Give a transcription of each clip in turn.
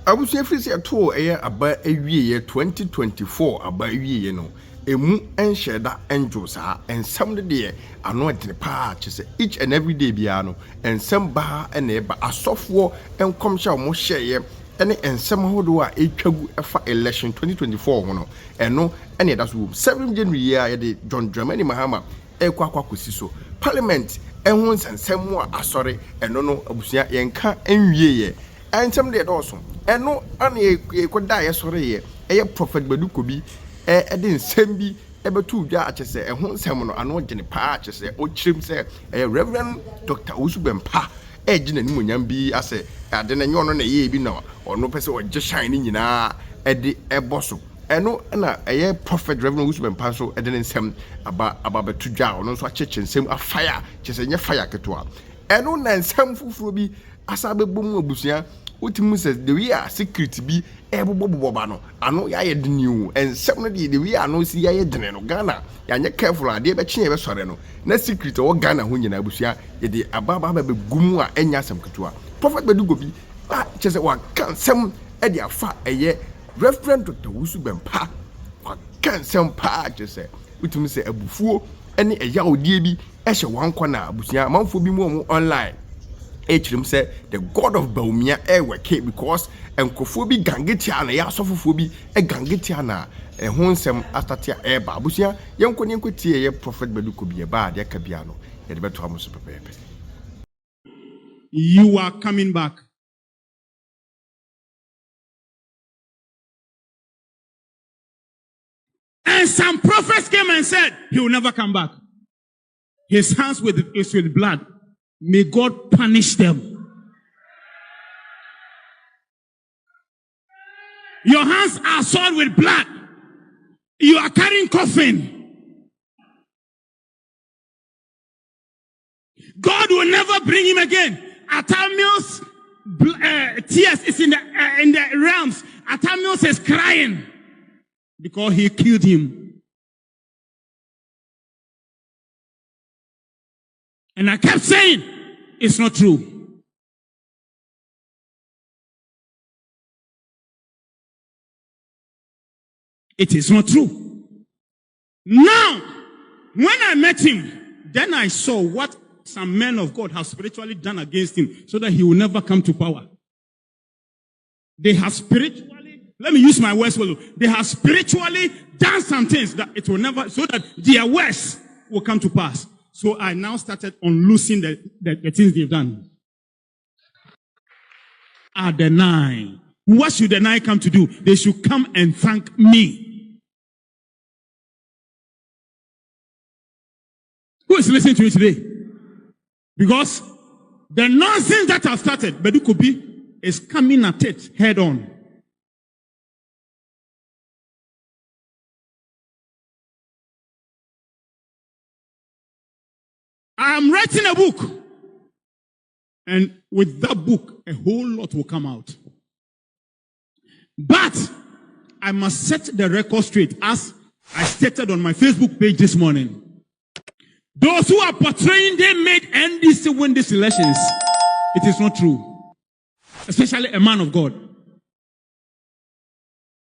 abusua free say to aba awie 2024 aba awie no emu enhye da enjo saa ensam de de ano adene pa kyese each and every day bia no ensam ba na eba asofo enkomhya mo hyeye ene ensam hodo a etwagu efa election 2024 ho no eno ene da so 7 January year ye de John Dramani Mahama ekwa kosi so parliament enho nsensam a asore eno no abusua yenka enwie ye ensam de do eno ane ekoda ye sore ye eye prophet Badu Kobi ede nsem bi ebetu dwa akyese eho nsem no ano gene pa akyese o chirim se Reverend Dr. Usubempa ejina ni monyam bi ase ade na nyono na ye bi na ono pese o je shine nyina ede eboso eno na eye prophet Reverend Usubempa so ede nsem aba betu dwa ono so akyeche nsem afire kyese nye fire ketwa eno na nsem fufuro bi asa bebom abusia Utimu says the we are secret be eboboboba no ano ya yed new and some the we are no see ya yedene no Ghana ya nye careful ade be kye be sore no na secret o Ghana ho nyina abusua ye de ababa be gumu a enya asem ketua prophet Badu Kobi kyese wa kan sem e de afa eye Reverend Dr. Usubempa wa kan sem pa kyese utimu say abufuo ene eya odie bi e hye wankwa na abusua manfo bi mu online Him say the God of Baumia work because enkofo bi gangetia na ya asofofo bi gangetia na ehonsem atatia babusia yenkotie ye prophet Badu Kobi ba de ka bia no ye de beto amoso pepepe. You are coming back. And some prophets came and said he will never come back. His hands is with blood. May God punish them. Your hands are soiled with blood. You are carrying coffin. God will never bring him again. Mills tears is in the realms. Mills is crying because he killed him. And I kept saying, it's not true. It is not true. Now, when I met him, then I saw what some men of God have spiritually done against him so that he will never come to power. They have spiritually, let me use my words for you, they have spiritually done some things that it will never, so that their words will come to pass. So I now started unloosing the things they've done. The nine. What should the nine come to do? They should come and thank me. Who is listening to me today? Because the nonsense that I've started, Badu Kobi is coming at it head on. I'm writing a book. And with that book, a whole lot will come out. But I must set the record straight, as I stated on my Facebook page this morning. Those who are portraying they made NDC win these elections, it is not true. Especially a man of God.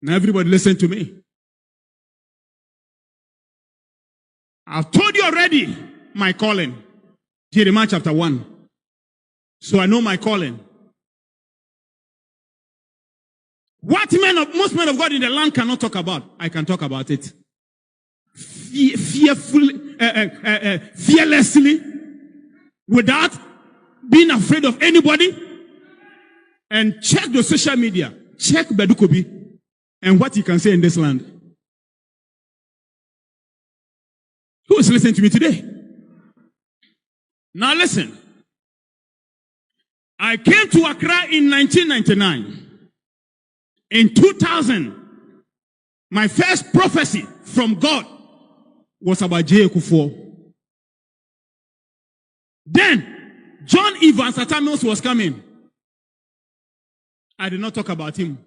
Now everybody listen to me. I've told you already my calling. Jeremiah chapter 1. So I know my calling. What most men of God in the land cannot talk about, I can talk about it. Fearlessly, without being afraid of anybody. And check the social media. Check Badu Kobi and what he can say in this land. Who is listening to me today? Now listen. I came to Accra in 1999. In 2000, my first prophecy from God was about J. Kufuor. Then, John Evans Atamils was coming. I did not talk about him.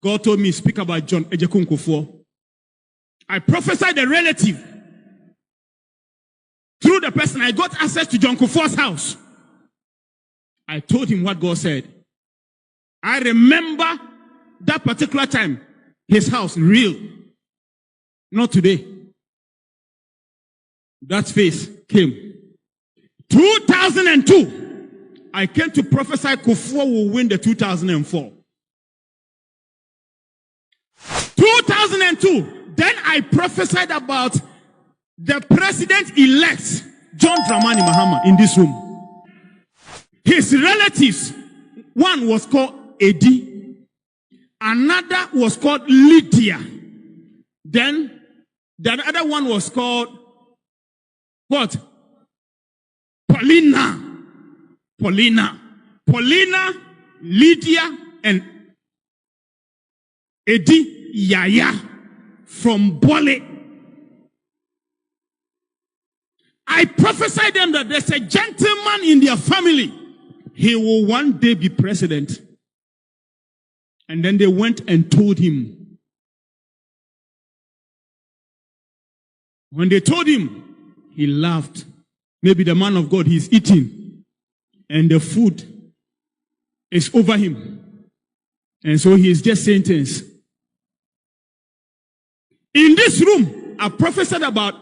God told me, speak about John Ejekun Kufuor. I prophesied a relative. Through the person, I got access to John Kufuor's house. I told him what God said. I remember that particular time, his house, real. Not today. That phase came. 2002, I came to prophesy Kufuor will win the 2004. 2002, then I prophesied about the president-elect, John Dramani Mahama, in this room. His relatives, one was called Eddie, another was called Lydia. Then the other one was called what? Paulina, Lydia, and Eddie Yaya from Bole. I prophesied them that there's a gentleman in their family. He will one day be president. And then they went and told him. When they told him, he laughed. Maybe the man of God, he's eating. And the food is over him. And so he is just saying things. In this room, I prophesied about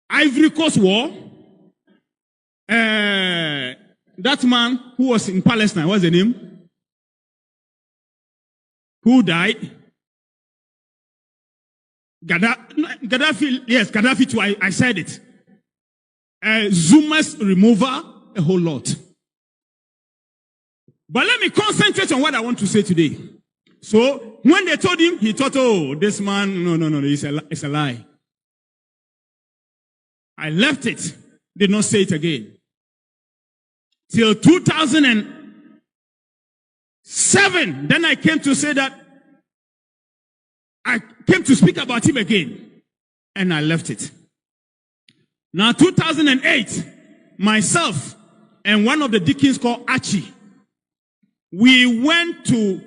Ivory Coast War. That man who was in Palestine, what's the name? Who died? Gaddafi, yes, Gaddafi too, I said it. Zuma's removal, a whole lot. But let me concentrate on what I want to say today. So, when they told him, he thought, oh, this man, no, it's a lie. I left it, did not say it again. Till 2007, then I came to say that, I came to speak about him again, and I left it. Now, 2008, myself and one of the deacons called Archie, we went to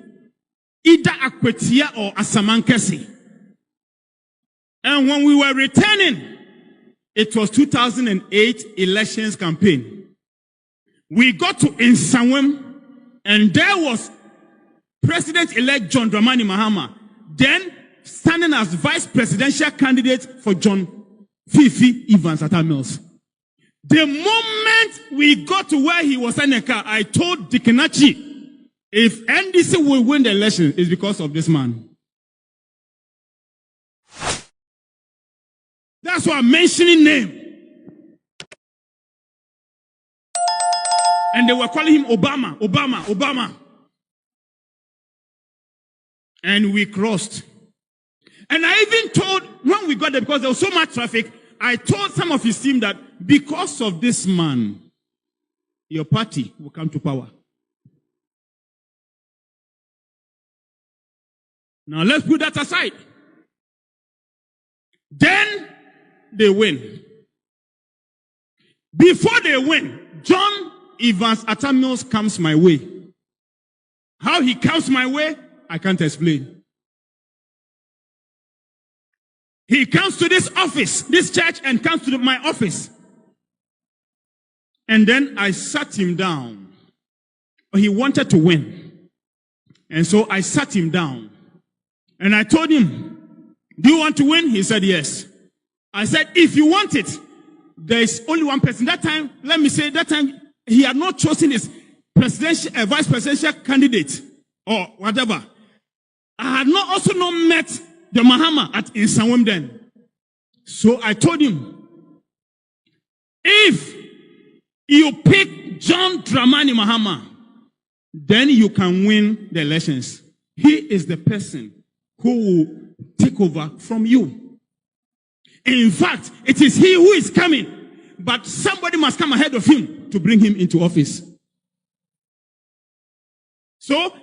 either Akwetia or Asamankesi. And when we were returning, it was 2008 elections campaign. We got to Nsawam, and there was President-elect John Dramani Mahama, then standing as vice presidential candidate for John Fifi Evans at our Mills. The moment we got to where he was in a car, I told Dikenachi, if NDC will win the election, it's because of this man. That's why I'm mentioning name. And they were calling him Obama. And we crossed. And I even told, when we got there, because there was so much traffic, I told some of his team that because of this man, your party will come to power. Now let's put that aside. Then they win. Before they win, John Evans at Mills comes my way. How he comes my way, I can't explain. He comes to this office, this church, and comes to my office. And then I sat him down. He wanted to win. And so I sat him down. And I told him, do you want to win? He said, yes. I said, if you want it, there is only one person. That time, let me say, that time, he had not chosen his presidential, vice presidential candidate or whatever. I had not also not met the Mahama at Nsawam then. So I told him, if you pick John Dramani Mahama, then you can win the elections. He is the person who will take over from you. In fact, it is he who is coming, but somebody must come ahead of him to bring him into office. So,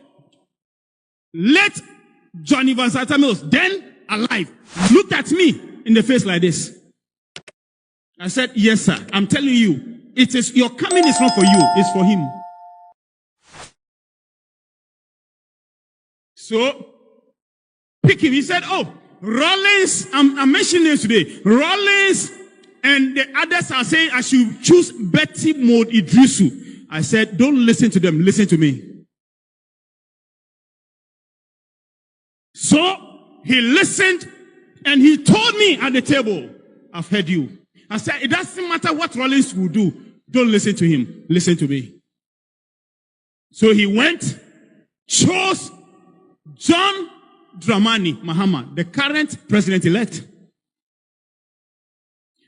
let John Evans at Mills, then alive, looked at me in the face like this. I said, yes, sir. I'm telling you, it is your coming is not for you, it's for him. So, pick him. He said, oh, Rollins, I'm mentioning this today. Rollins and the others are saying I should choose Betty Maud Idrisu. I said, don't listen to them, listen to me. So he listened and he told me at the table, I've heard you. I said, it doesn't matter what Rollins will do. Don't listen to him. Listen to me. So he went, chose John Dramani Mahama, the current president-elect.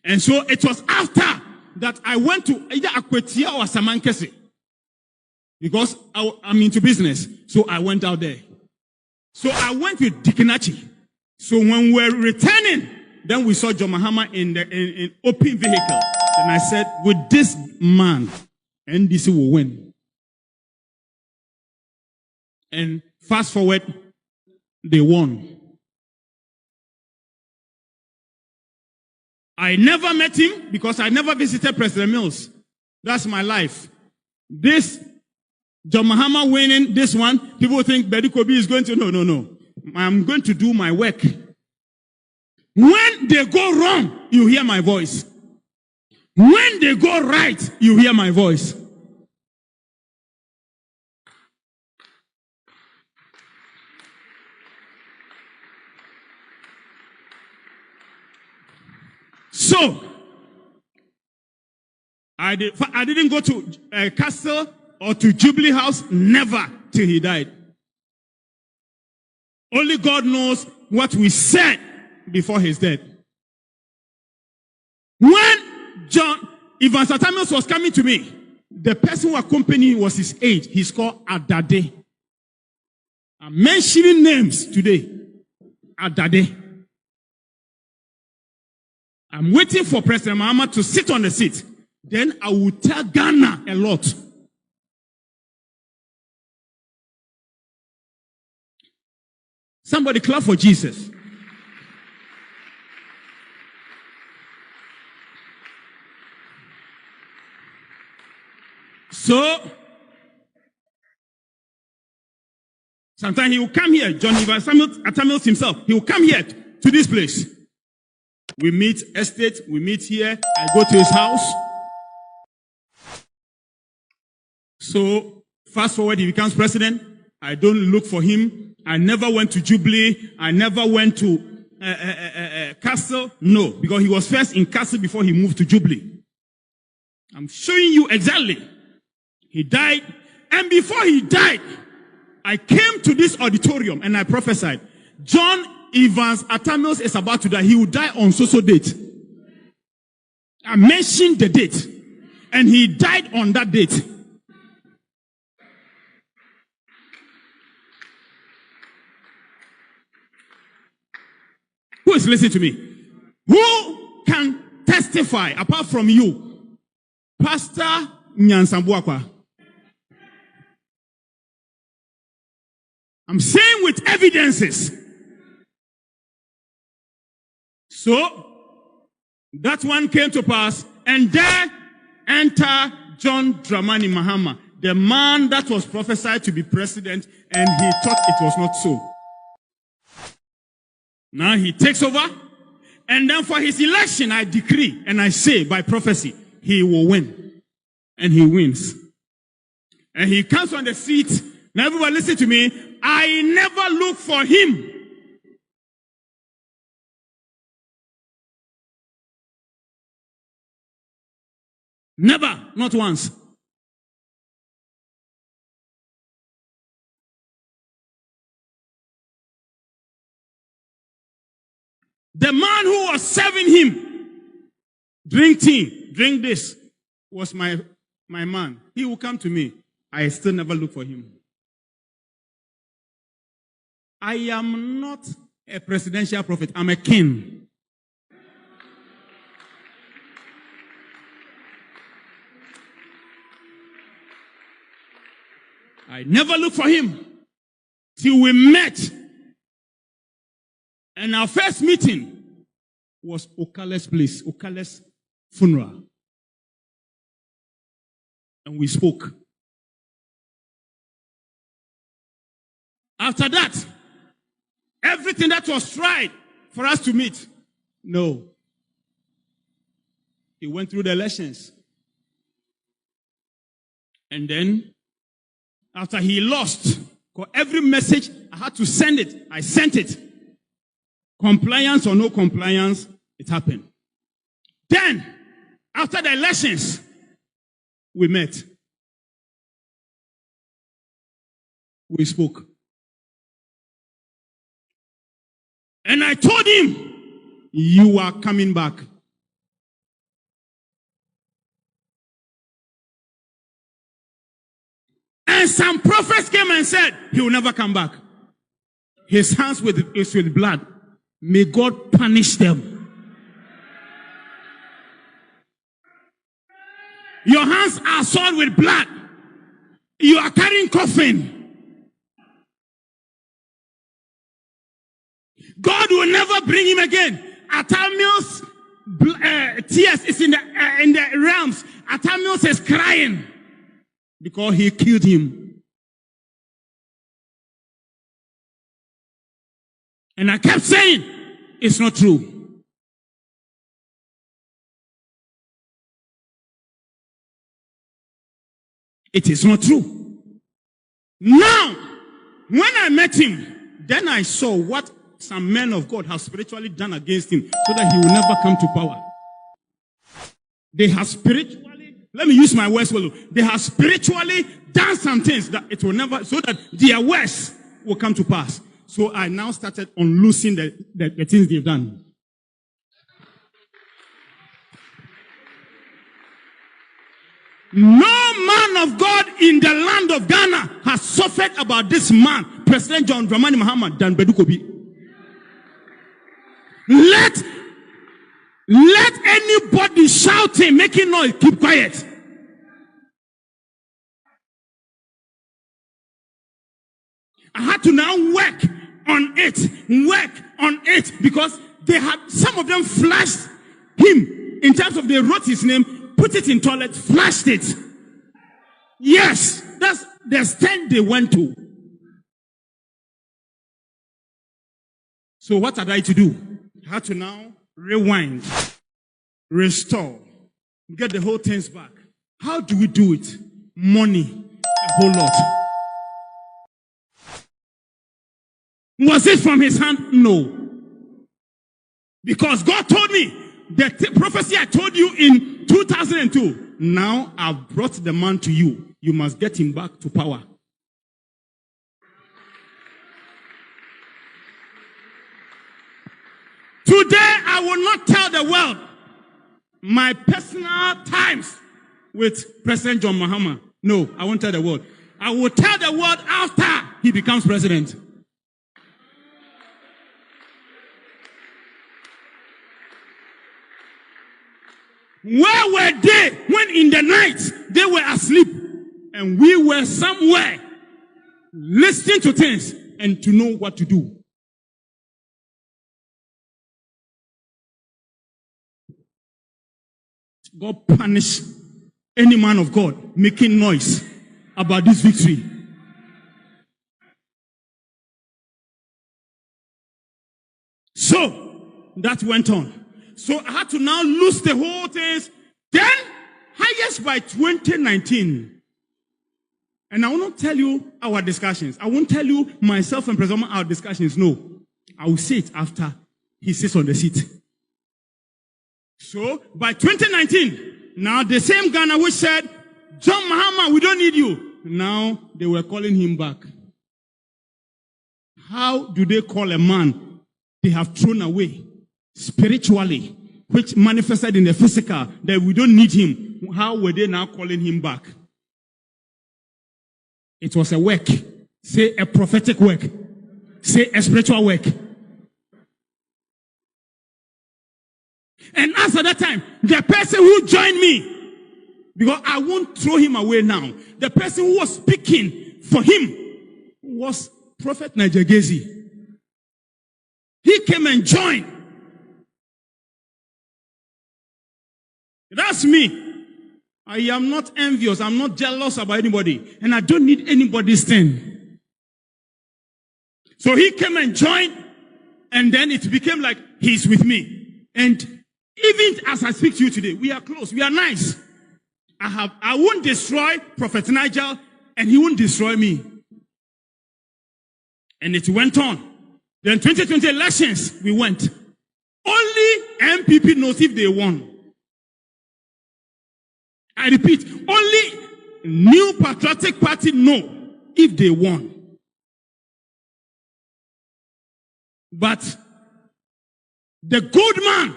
And so it was after that I went to either Akwetia or Samankese. Because I'm into business. So I went out there. So I went with Dikinachi. So when we were returning, then we saw John Mahama in the open vehicle. And I said, with this man, NDC will win. And fast forward, they won. I never met him because I never visited President Mills. That's my life. This John Mahama winning this one, people think Badu Kobi is going to, no. I'm going to do my work. When they go wrong, you hear my voice. When they go right, you hear my voice. So, I didn't go to Castle or to Jubilee House, never till he died. Only God knows what we said before his death. When John Evans Atamios was coming to me, the person who accompanied him was his age. He's called Adade. I'm mentioning names today. Adade. I'm waiting for President Mahama to sit on the seat. Then I will tell Ghana a lot. Somebody clap for Jesus. So, sometimes he will come here, John Evans Atamios himself, he will come here to this place. We meet estate, we meet here, I go to his house. So, fast forward, he becomes president. I don't look for him. I never went to Jubilee. I never went to Castle. No, because he was first in Castle before he moved to Jubilee. I'm showing you exactly. He died. And before he died, I came to this auditorium and I prophesied. John Evans Atamios is about to die. He will die on so date. I mentioned the date. And he died on that date. Who is listening to me? Who can testify apart from you? Pastor Nyansambuakwa. I'm saying with evidences. So, that one came to pass, and there enter John Dramani Mahama, the man that was prophesied to be president, and he thought it was not so. Now he takes over, and then for his election, I decree, and I say by prophecy, he will win. And he wins. And he comes on the seat. Now everybody listen to me. I never look for him. Never, not once. The man who was serving him, drink tea, drink this, was my man. He will come to me. I still never look for him. I am not a presidential prophet. I'm a king. I never looked for him till we met. And our first meeting was Okale's place, Okale's funeral. And we spoke. After that, everything that was tried for us to meet, no. He went through the elections. And then, after he lost, every message I had to send it. I sent it. Compliance or no compliance, it happened. Then, after the elections, we met. We spoke. And I told him, you are coming back. And some prophets came and said, he will never come back. His hands is with blood. May God punish them. Your hands are soiled with blood. You are carrying coffin. God will never bring him again. Mills' tears is in the realms. Mills is crying because he killed him. And I kept saying, it's not true. It is not true. Now, when I met him, then I saw what some men of God have spiritually done against him so that he will never come to power. They have spiritually, let me use my words well, they have spiritually done some things that it will never, so that their words will come to pass. So I now started unloosing the things they've done. No man of God in the land of Ghana has suffered about this man, President John Dramani Mahama, than Badu Kobi. Let anybody shouting, making noise, keep quiet. I had to now work on it, because they had, some of them flashed him in terms of they wrote his name, put it in toilet, flashed it. Yes, that's the extent they went to. So what had I to do? I had to now rewind, restore, get the whole things back. How do we do it? Money, a whole lot. Was it from his hand? No. Because God told me, the prophecy I told you in 2002, now I've brought the man to you. You must get him back to power. Today, I will not tell the world my personal times with President John Mahama. No, I won't tell the world. I will tell the world after he becomes president. Where were they when in the night they were asleep and we were somewhere listening to things and to know what to do? God punish any man of God making noise about this victory. So that went on. So I had to now lose the whole things. Then, highest by 2019. And I will not tell you our discussions. I won't tell you myself and President our discussions. No. I will say it after he sits on the seat. So, by 2019, now the same Ghana which said, John Mahama, we don't need you. Now, they were calling him back. How do they call a man they have thrown away spiritually, which manifested in the physical, that we don't need him? How were they now calling him back? It was a work. Say a prophetic work. Say a spiritual work. And as at that time, the person who joined me, because I won't throw him away now, the person who was speaking for him was Prophet Najagezi. He came and joined. That's me. I am not envious. I'm not jealous about anybody. And I don't need anybody's thing. So he came and joined. And then it became like he's with me. And even as I speak to you today, we are close. We are nice. I won't destroy Prophet Nigel and he won't destroy me. And it went on. Then 2020 elections, we went. Only MPP knows if they won. I repeat, only New Patriotic Party know if they won. But the good man,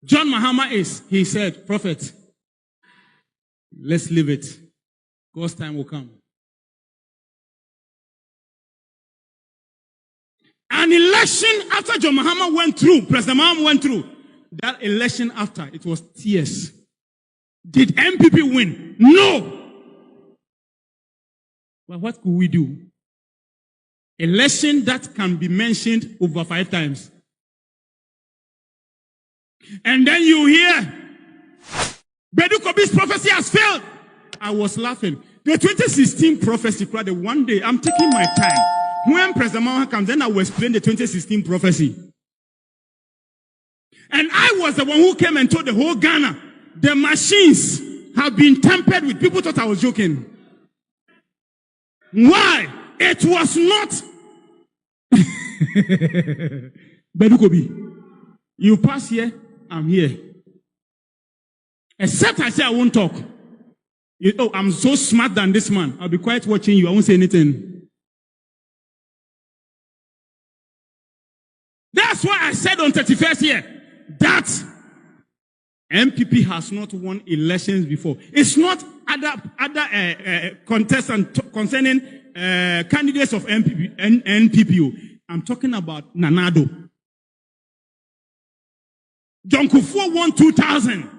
John Mahama he said, Prophet, let's leave it. God's time will come. An election after John Mahama went through, President Mahama went through, that election after, it was tears. Did MPP win? No. But what could we do? Election that can be mentioned over 5 times. And then you hear, Badu Kobi's prophecy has failed. I was laughing. The 2016 prophecy, the one day, I'm taking my time. When President Mahama comes, then I will explain the 2016 prophecy. And I was the one who came and told the whole Ghana, the machines have been tampered with. People thought I was joking. Why? It was not. Badu Kobi, you pass here, I'm here. Except I say I won't talk. I'm so smart than this man. I'll be quiet watching you. I won't say anything. That's why I said on 31st here that MPP has not won elections before. It's not other contestants concerning candidates of NPPO. I'm talking about Nanado. John Kufuor won 2000.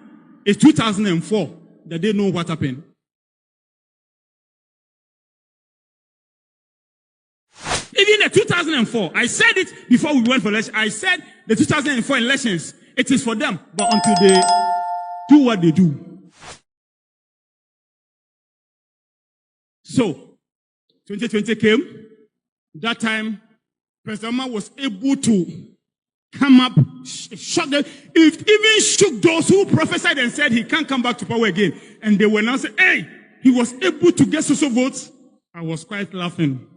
It's 2004 that they know what happened. Even the 2004, I said it before we went for election. I said the 2004 elections, it is for them, but until they do what they do. So, 2020 came. That time, President Obama was able to come up, shock them. It even shook those who prophesied and said he can't come back to power again. And they were now saying, hey, he was able to get social votes. I was quite laughing.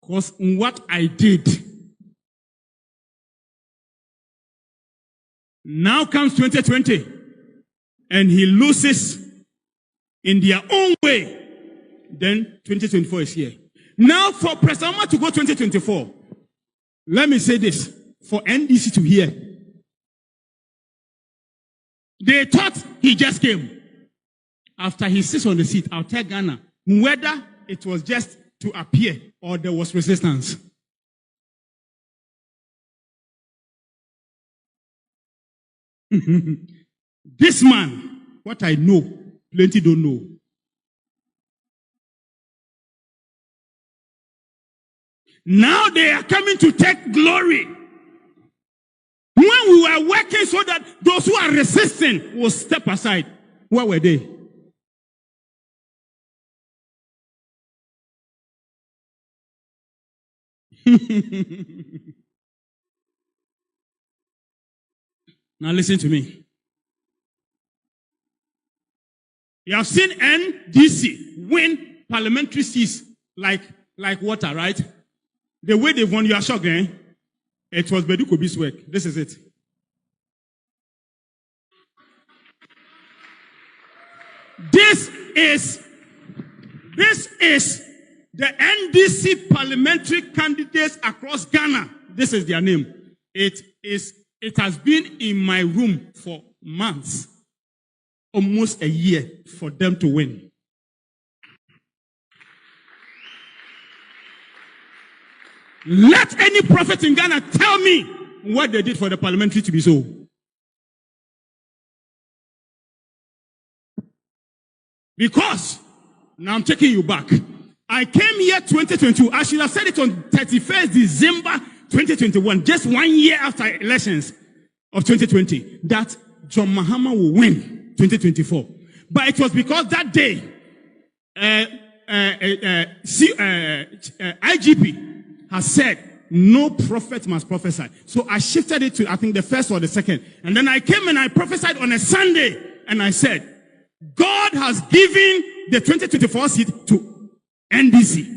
Because what I did. Now comes 2020. And he loses in their own way. Then 2024 is here. Now for President Obama to go 2024, let me say this. For NDC to hear. They thought he just came. After he sits on the seat, I'll tell Ghana whether it was just to appear or there was resistance. This man, what I know, plenty don't know. Now they are coming to take glory. When we were working so that those who are resisting will step aside, where were they? Now listen to me. You have seen NDC win parliamentary seats like water, right? The way they've won, you are shocked, eh? It was Badu Kobi's work. This is it. This is the NDC parliamentary candidates across Ghana. This is their name. It has been in my room for months, almost a year, for them to win. Let any prophet in Ghana tell me what they did for the parliamentary to be so. Because, now I'm taking you back. I came here 2022. I should have said it on 31st December 2021, just 1 year after elections of 2020, that John Mahama will win 2024. But it was because that day, IGP has said, no prophet must prophesy. So I shifted it to, I think, the first or the second. And then I came and I prophesied on a Sunday. And I said, God has given the 2024 seat to NDC.